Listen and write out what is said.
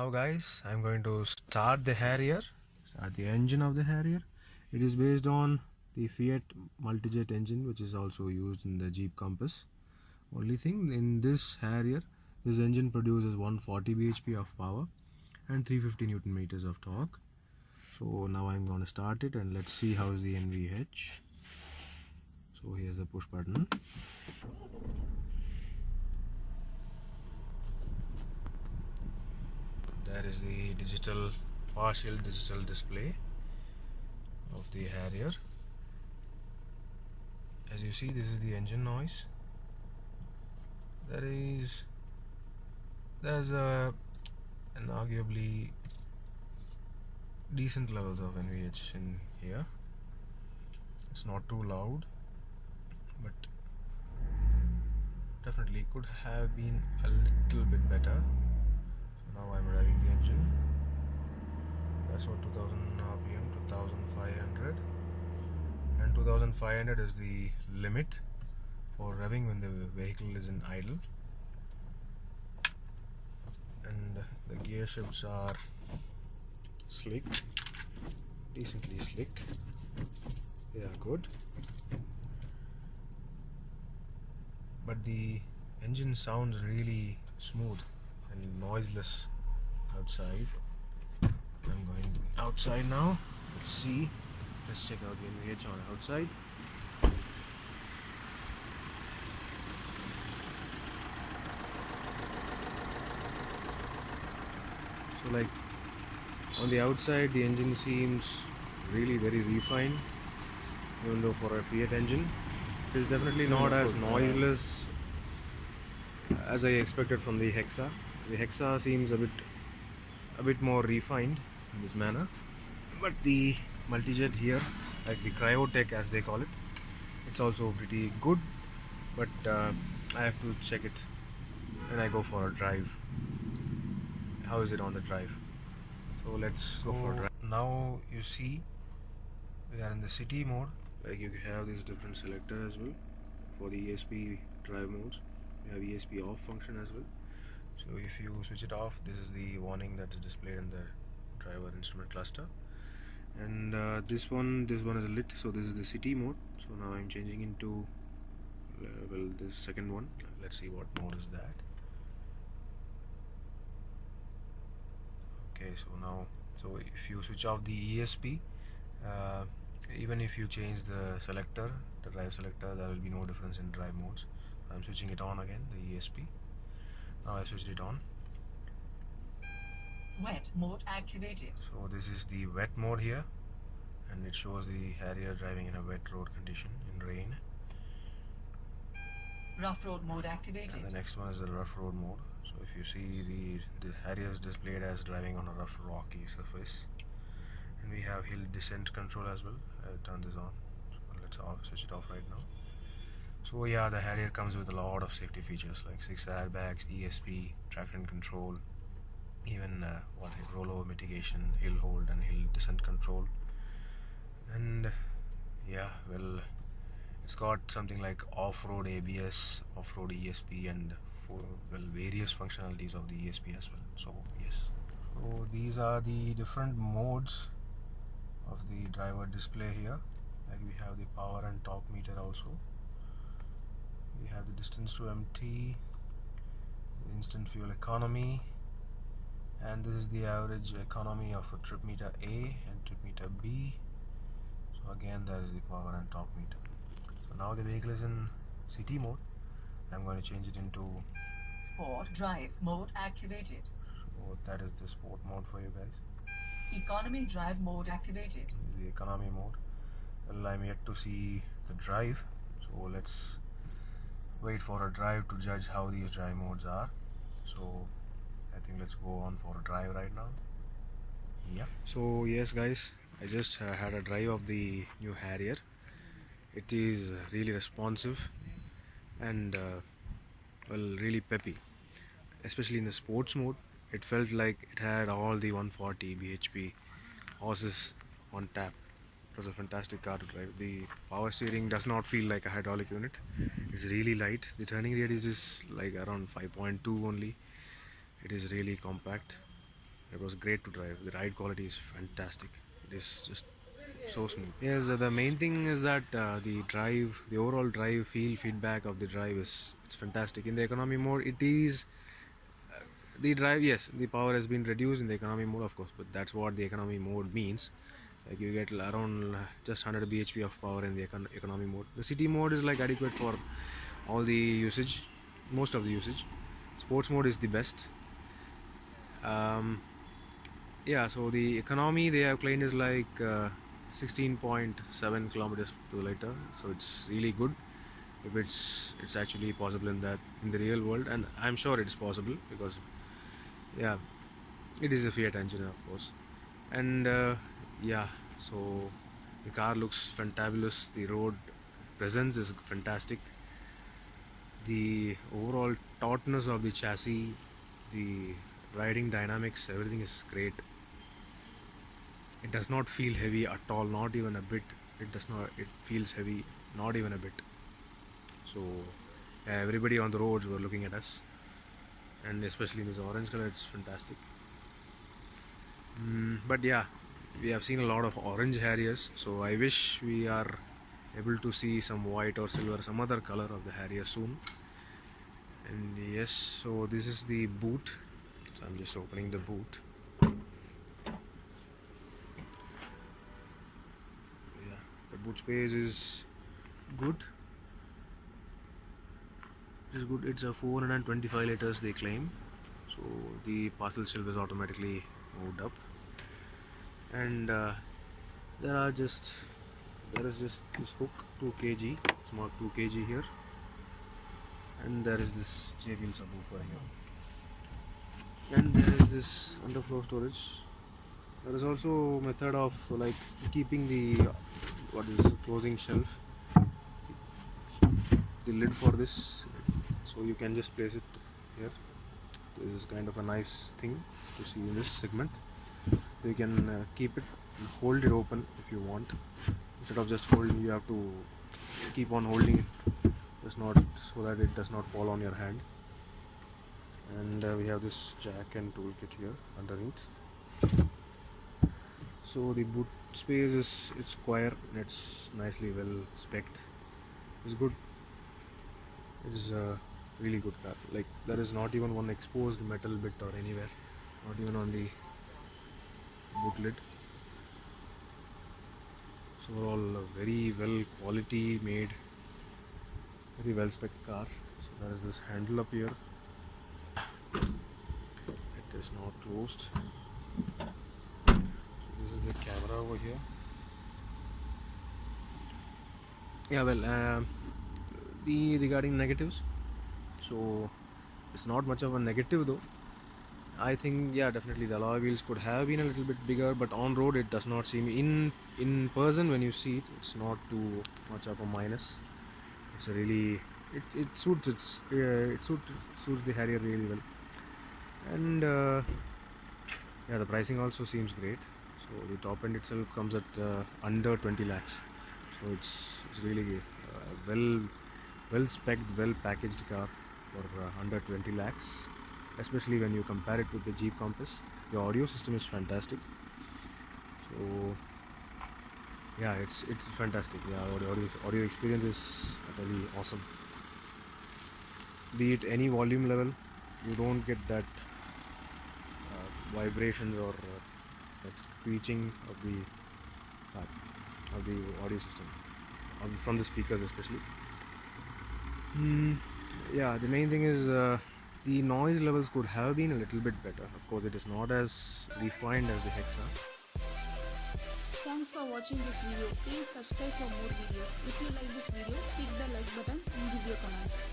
Now guys, I'm going to start the engine of the Harrier. It is based on the Fiat multijet engine, which is also used in the Jeep Compass. Only thing, in this Harrier, this engine produces 140 bhp of power and 350 Newton meters of torque. So now I'm going to start it and let's see how is the NVH. So here's the push button. That is the partial digital display of the Harrier. As you see, this is the engine noise. There's an arguably decent levels of NVH in here. It's not too loud, but definitely could have been a little bit better. So now I'm revving the engine. That's what 2000 RPM, 2500, and 2500 is the limit for revving when the vehicle is in idle. And the gear shifts are slick, decently slick. They are good, but the engine sounds really smooth and noiseless outside. I'm going outside now. Let's see. Let's check out the NVH on outside. So like on the outside, the engine seems really very refined, even though for a Fiat engine it is definitely not as noiseless as I expected from the Hexa. The Hexa seems a bit more refined in this manner, but the multijet here, like the Cryotech as they call it, it's also pretty good. But I have to check it when I go for a drive. How is it on the drive? So let's go for a drive. Now you see we are in the city mode. Like you have this different selector as well for the ESP drive modes. You have ESP off function as well. So if you switch it off, this is the warning that is displayed in the driver instrument cluster. And this one is lit, so this is the city mode. So now I'm changing into this second one. Let's see what mode is that. Okay, so if you switch off the ESP, even if you change the drive selector, there will be no difference in drive modes. I'm switching it on again, the ESP. Now I switched it on. Wet mode activated. So this is the wet mode here, and it shows the Harrier driving in a wet road condition in rain. Rough road mode activated. And the next one is the rough road mode. So if you see, the Harrier is displayed as driving on a rough rocky surface. And we have hill descent control as well. I'll turn this on. So let's switch it off right now. So yeah, the Harrier comes with a lot of safety features like 6 airbags, ESP, traction control, even rollover mitigation, hill hold and hill descent control. And yeah, well, it's got something like off-road ABS, off-road ESP, and various functionalities of the ESP as well. So yes, so these are the different modes of the driver display here. Like we have the power and torque meter also. We have the distance to empty, the instant fuel economy, and this is the average economy of a trip meter A and trip meter B. So again, there is the power and torque meter. So now the vehicle is in city mode. I'm going to change it into sport drive mode activated. So that is the sport mode for you guys. Economy drive mode activated. The economy mode. Well, I'm yet to see the drive, so let's wait for a drive to judge how these drive modes are. So I think let's go on for a drive right now. Yeah. So yes guys, I just had a drive of the new Harrier. It is really responsive and well, really peppy, especially in the sports mode. It felt like it had all the 140 bhp horses on tap. It was a fantastic car to drive. The power steering does not feel like a hydraulic unit. It's really light. The turning radius is like around 5.2 only. It is really compact. It was great to drive. The ride quality is fantastic. It is just so smooth. Yes, the main thing is that the overall drive feel feedback of the drive is it's fantastic. In the economy mode, it is the drive. Yes, the power has been reduced in the economy mode, of course, but that's what the economy mode means. Like you get around just 100 bhp of power in the economy mode. The city mode is like adequate for all the usage, most of the usage. Sports mode is the best. Yeah, so the economy they have claimed is like 16.7 kilometers per liter, so it's really good if it's actually possible in the real world, and I'm sure it's possible because yeah, it is a Fiat engine, of course. And yeah, so the car looks fantabulous. The road presence is fantastic. The overall tautness of the chassis, the riding dynamics, everything is great. It does not feel heavy at all, not even a bit. It feels heavy, not even a bit. So yeah, everybody on the roads were looking at us, and especially in this orange color, it's fantastic. But yeah, we have seen a lot of orange Harriers, so I wish we are able to see some white or silver, some other color of the Harrier soon. And yes, so this is the boot. So I'm just opening the boot. Yeah, the boot space is good. It is good. It's a 425 liters they claim. So the parcel shelf is automatically moved up, and there is just this hook 2 kg. It's marked 2 kg here, and there is this J-wheel subwoofer here, and there is this underfloor storage. There is also method of like keeping the closing shelf, the lid for this, so you can just place it here. This is kind of a nice thing to see in this segment. You can keep it, hold it open if you want. Instead of just holding, you have to keep on holding it, just not so that it does not fall on your hand. And we have this jack and toolkit here underneath. So the boot space is it's square and it's nicely well spec'd. It's good. It is a really good car. Like there is not even one exposed metal bit or anywhere, not even on the boot lid. So overall a very well quality made, very well spec car. So there is this handle up here. It is not closed. So this is the camera over here. Yeah, well, the regarding negatives. So it's not much of a negative though. I think yeah, definitely the alloy wheels could have been a little bit bigger, but on road it does not seem in person when you see it. It's not too much of a minus. It's a really it suits suits the Harrier really well, and yeah, the pricing also seems great. So the top end itself comes at under 20 lakhs. So it's really well spec'd, well packaged car for under 20 lakhs. Especially when you compare it with the Jeep Compass. The audio system is fantastic. So yeah, it's fantastic. Yeah, audio experience is really awesome. Be it any volume level, you don't get that vibrations or that screeching of the audio system from the speakers especially. Yeah, the main thing is the noise levels could have been a little bit better. Of course, it is not as refined as the Hexa. Thanks for watching this video. Please subscribe for more videos. If you like this video, click the like buttons and give your comments.